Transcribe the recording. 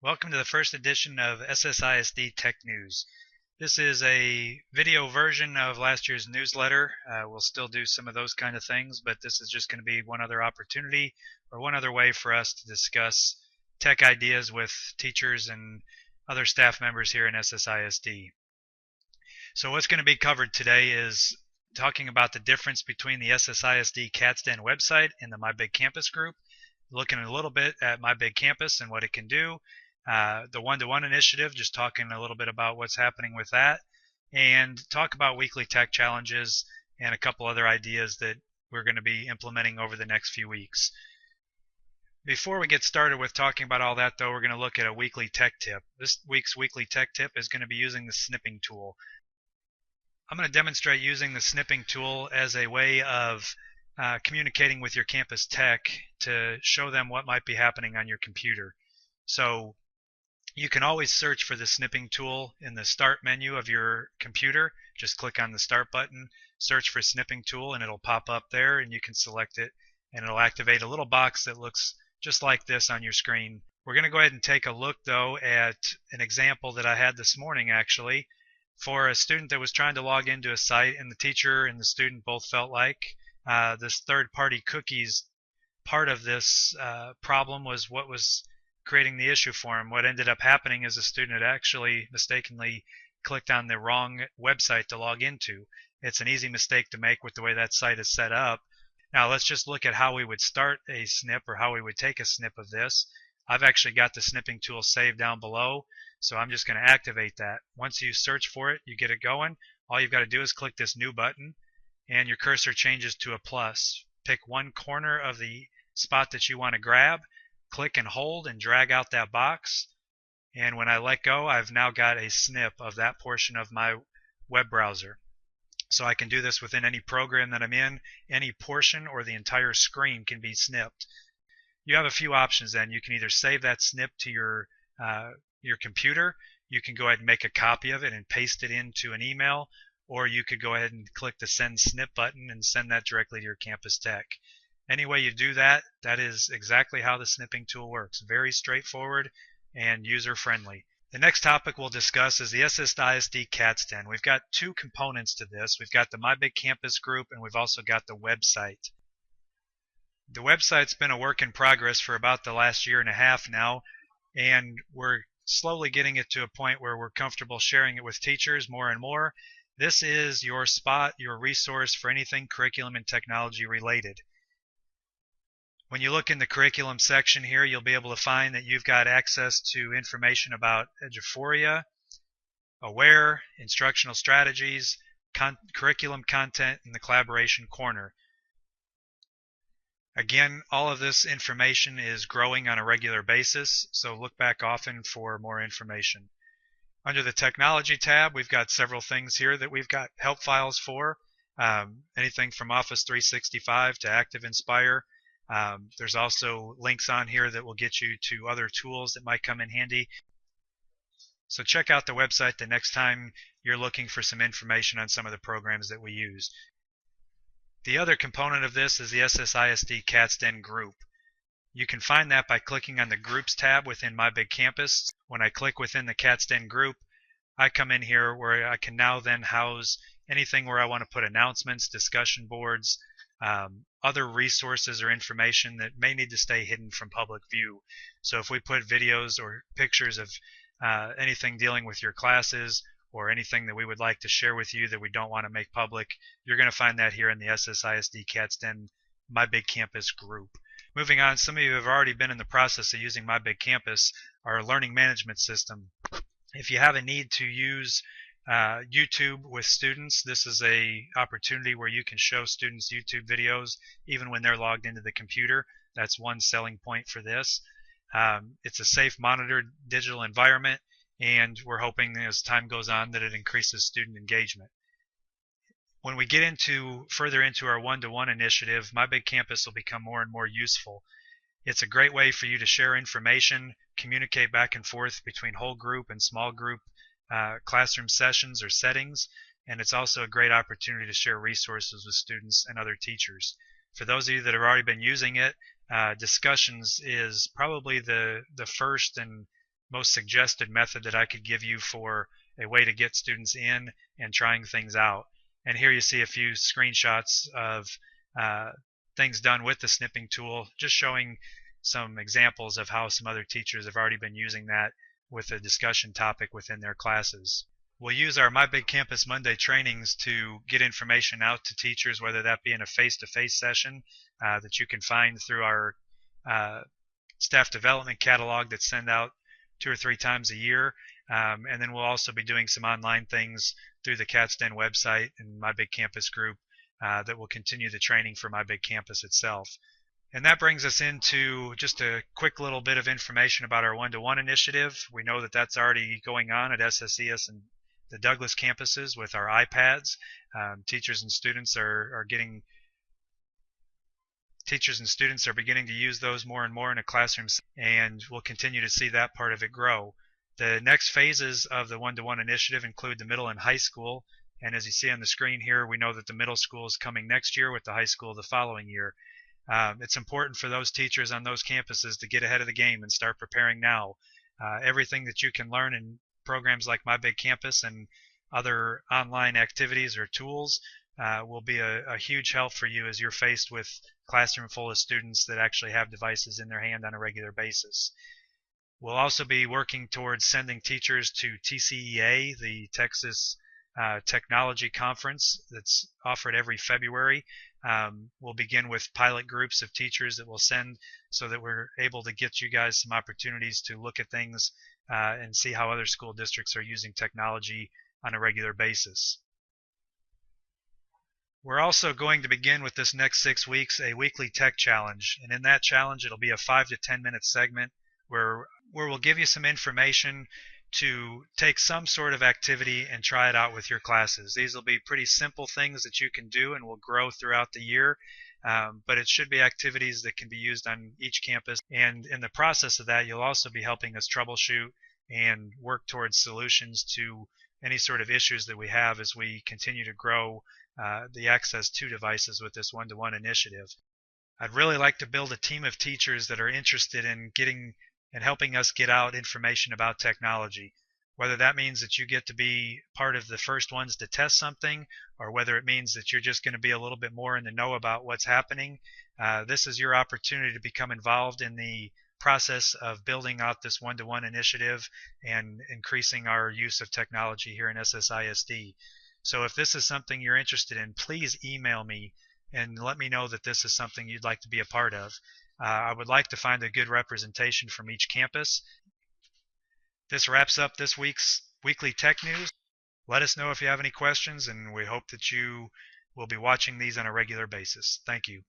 Welcome to the first edition of SSISD Tech News. This is a video version of last year's newsletter. We'll still do some of those kind of things, but this is just going to be one other opportunity or one other way for us to discuss tech ideas with teachers and other staff members here in SSISD. So what's going to be covered today is talking about the difference between the SSISD CATSTEN website and the My Big Campus group, looking a little bit at My Big Campus and what it can do, the OneToOne initiative, just talking a little bit about what's happening with that, and talk about weekly tech challenges and a couple other ideas that we're going to be implementing over the next few weeks. Before we get started with talking about all that, though, we're going to look at a weekly tech tip. This week's weekly tech tip is going to be using the snipping tool. I'm going to demonstrate using the snipping tool as a way of communicating with your campus tech to show them what might be happening on your computer. So you can always search for the snipping tool in the start menu of your computer. Just click on the start button, search for snipping tool, and it'll pop up there, and you can select it, and it'll activate a little box that looks just like this on your screen. We're going to go ahead and take a look, though, at an example that I had this morning, actually, for a student that was trying to log into a site, and the teacher and the student both felt like this third-party cookies part of this problem was what was creating the issue for him. What ended up happening is the student had actually mistakenly clicked on the wrong website to log into. It's an easy mistake to make with the way that site is set up. Now let's just look at how we would start a snip, or how we would take a snip of this. I've actually got the snipping tool saved down below, so I'm just going to activate that. Once you search for it, you get it going. All you've got to do is click this new button, and your cursor changes to a plus. Pick one corner of the spot that you want to grab, click and hold and drag out that box, and when I let go, I've now got a snip of that portion of my web browser. So I can do this within any program that I'm in. Any portion or the entire screen can be snipped. You have a few options then. You can either save that snip to your computer. You can go ahead and make a copy of it and paste it into an email, or you could go ahead and click the send snip button and send that directly to your campus tech. Any way you do that, that is exactly how the snipping tool works. Very straightforward and user-friendly. The next topic we'll discuss is the SSISD CATSTEN. We've got two components to this. We've got the My Big Campus group, and we've also got the website. The website's been a work in progress for about the last year and a half now, and we're slowly getting it to a point where we're comfortable sharing it with teachers more and more. This is your spot, your resource for anything curriculum and technology related. When you look in the curriculum section here, you'll be able to find that you've got access to information about Eduphoria, Aware, instructional strategies, curriculum content, and the collaboration corner. Again, all of this information is growing on a regular basis, so look back often for more information. Under the Technology tab, we've got several things here that we've got help files for, anything from Office 365 to Active Inspire. There's also links on here that will get you to other tools that might come in handy. So check out the website the next time you're looking for some information on some of the programs that we use. The other component of this is the SSISD CATSTEN group. You can find that by clicking on the Groups tab within My Big Campus. When I click within the CATSTEN group, I come in here where I can now then house anything where I want to put announcements, discussion boards, other resources or information that may need to stay hidden from public view. So if we put videos or pictures of anything dealing with your classes, or anything that we would like to share with you that we don't want to make public, you're going to find that here in the SSISD CATSTEN My Big Campus group. Moving on, some of you have already been in the process of using My Big Campus, our learning management system. If you have a need to use YouTube with students, this is a opportunity where you can show students YouTube videos even when they're logged into the computer. That's one selling point for this. It's a safe, monitored digital environment, and we're hoping as time goes on that it increases student engagement. When we get further into our OneToOne initiative, My Big Campus will become more and more useful. It's a great way for you to share information, communicate back and forth between whole group and small group classroom sessions or settings, and it's also a great opportunity to share resources with students and other teachers. For those of you that have already been using it, discussions is probably the first and most suggested method that I could give you for a way to get students in and trying things out. And here you see a few screenshots of uh, things done with the snipping tool, just showing some examples of how some other teachers have already been using that with a discussion topic within their classes. We'll use our My Big Campus Monday trainings to get information out to teachers, whether that be in a face-to-face session that you can find through our staff development catalog that's sent out 2 or 3 times a year. And then we'll also be doing some online things through the Cat's Den website and My Big Campus group that will continue the training for My Big Campus itself. And that brings us into just a quick little bit of information about our one-to-one initiative. We know that that's already going on at SSES and the Douglas campuses with our iPads. Teachers and students are beginning to use those more and more in a classroom, and we'll continue to see that part of it grow. The next phases of the one-to-one initiative include the middle and high school, and as you see on the screen here, we know that the middle school is coming next year with the high school the following year. It's important for those teachers on those campuses to get ahead of the game and start preparing now. Everything that you can learn in programs like My Big Campus and other online activities or tools will be a huge help for you as you're faced with a classroom full of students that actually have devices in their hand on a regular basis. We'll also be working towards sending teachers to TCEA, the Texas Technology Conference that's offered every February. We'll begin with pilot groups of teachers that we'll send so that we're able to get you guys some opportunities to look at things and see how other school districts are using technology on a regular basis. We're also going to begin with this next 6 weeks a weekly tech challenge, and in that challenge it'll be a 5 to 10 minute segment where we'll give you some information to take some sort of activity and try it out with your classes. These will be pretty simple things that you can do and will grow throughout the year, but it should be activities that can be used on each campus. And in the process of that, you'll also be helping us troubleshoot and work towards solutions to any sort of issues that we have as we continue to grow the access to devices with this one-to-one initiative. I'd really like to build a team of teachers that are interested in getting and helping us get out information about technology, whether that means that you get to be part of the first ones to test something, or whether it means that you're just going to be a little bit more in the know about what's happening. This is your opportunity to become involved in the process of building out this one-to-one initiative and increasing our use of technology here in SSISD. So if this is something you're interested in, please email me and let me know that this is something you'd like to be a part of. I would like to find a good representation from each campus. This wraps up this week's weekly tech news. Let us know if you have any questions, and we hope that you will be watching these on a regular basis. Thank you.